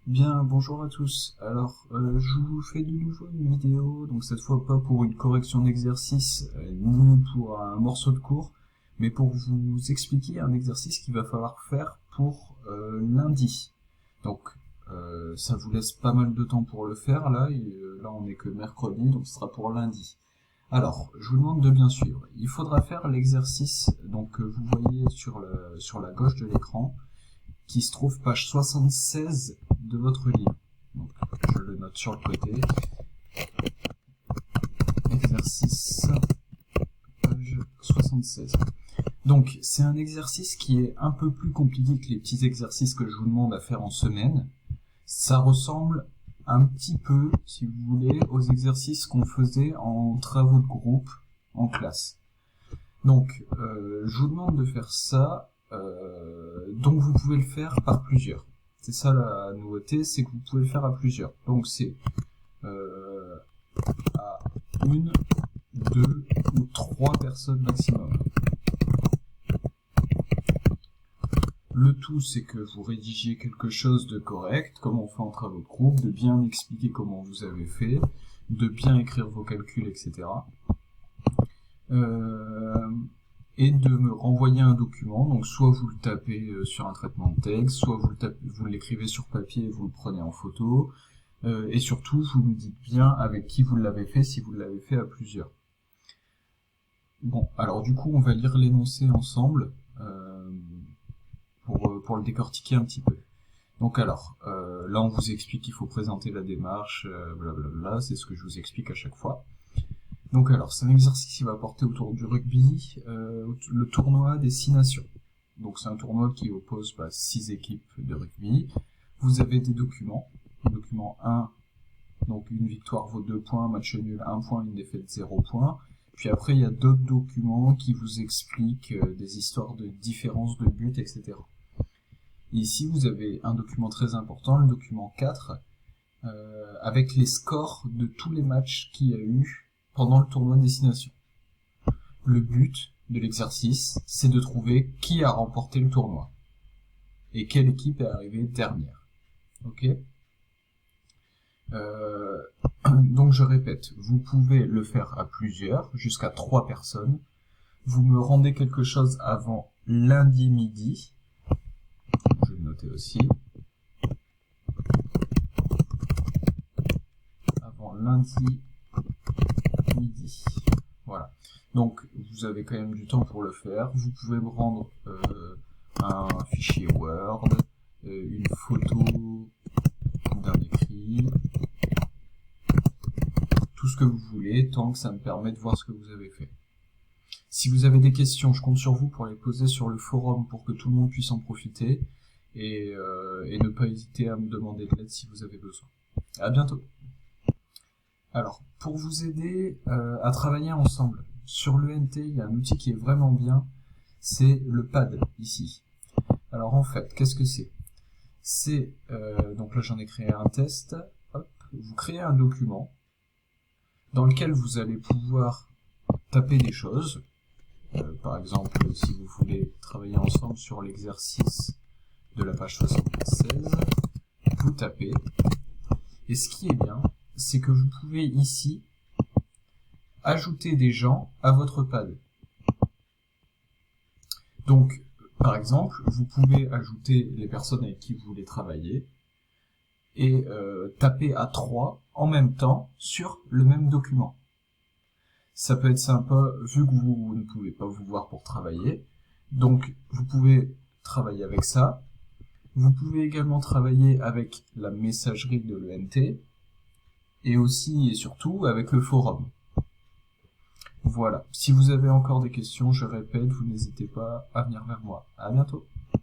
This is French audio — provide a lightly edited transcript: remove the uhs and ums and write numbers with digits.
Bien, bonjour à tous. Alors, je vous fais de nouveau une vidéo, donc cette fois pas pour une correction d'exercice, ni pour un morceau de cours, mais pour vous expliquer un exercice qu'il va falloir faire pour lundi. Donc, ça vous laisse pas mal de temps pour le faire, là, et là on est que mercredi, donc ce sera pour lundi. Alors, je vous demande de bien suivre. Il faudra faire l'exercice, donc que vous voyez sur la gauche de l'écran, qui se trouve page 76 de votre livre. Donc, je le note sur le côté. Exercice, page 76. Donc, c'est un exercice qui est un peu plus compliqué que les petits exercices que je vous demande à faire en semaine. Ça ressemble un petit peu, si vous voulez, aux exercices qu'on faisait en travaux de groupe en classe. Donc, je vous demande de faire ça. Donc vous pouvez le faire par plusieurs. C'est ça la nouveauté, c'est que vous pouvez le faire à plusieurs. Donc c'est à une, deux ou trois personnes maximum. Le tout, c'est que vous rédigiez quelque chose de correct, comme on fait en travaux de groupe, de bien expliquer comment vous avez fait, de bien écrire vos calculs, etc. Et de me renvoyer un document, donc soit vous le tapez sur un traitement de texte, soit vous l'écrivez sur papier et vous le prenez en photo, et surtout vous me dites bien avec qui vous l'avez fait, si vous l'avez fait à plusieurs. Bon, alors du coup on va lire l'énoncé ensemble, pour le décortiquer un petit peu. Donc alors, là on vous explique qu'il faut présenter la démarche, blablabla, c'est ce que je vous explique à chaque fois. Donc alors, c'est un exercice qui va porter autour du rugby, le tournoi des 6 nations. Donc c'est un tournoi qui oppose 6 équipes de rugby. Vous avez des documents. Document 1, donc une victoire vaut 2 points, match nul 1 point, une défaite 0 point. Puis après, il y a d'autres documents qui vous expliquent des histoires de différences de buts, etc. Et ici, vous avez un document très important, le document 4, avec les scores de tous les matchs qu'il y a eu pendant le tournoi de destination. Le but de l'exercice, c'est de trouver qui a remporté le tournoi et quelle équipe est arrivée dernière. Ok ? Donc je répète, vous pouvez le faire à plusieurs, jusqu'à 3 personnes. Vous me rendez quelque chose avant lundi midi. Je vais le noter aussi. Avant lundi midi. Voilà. Donc, vous avez quand même du temps pour le faire. Vous pouvez me rendre un fichier Word, une photo d'un écrit, tout ce que vous voulez, tant que ça me permet de voir ce que vous avez fait. Si vous avez des questions, je compte sur vous pour les poser sur le forum pour que tout le monde puisse en profiter, et ne pas hésiter à me demander de l'aide si vous avez besoin. À bientôt. Alors, pour vous aider à travailler ensemble, sur l'ENT, il y a un outil qui est vraiment bien, c'est le pad, ici. Alors en fait, qu'est-ce que c'est ? C'est, donc là j'en ai créé un test, hop, vous créez un document dans lequel vous allez pouvoir taper des choses. Par exemple, si vous voulez travailler ensemble sur l'exercice de la page 76, vous tapez. Et ce qui est bien, c'est que vous pouvez ici ajouter des gens à votre pad. Donc, par exemple, vous pouvez ajouter les personnes avec qui vous voulez travailler et taper à 3 en même temps sur le même document. Ça peut être sympa vu que vous ne pouvez pas vous voir pour travailler. Donc, vous pouvez travailler avec ça. Vous pouvez également travailler avec la messagerie de l'ENT et aussi et surtout avec le forum. Voilà. Si vous avez encore des questions, je répète, vous n'hésitez pas à venir vers moi. À bientôt.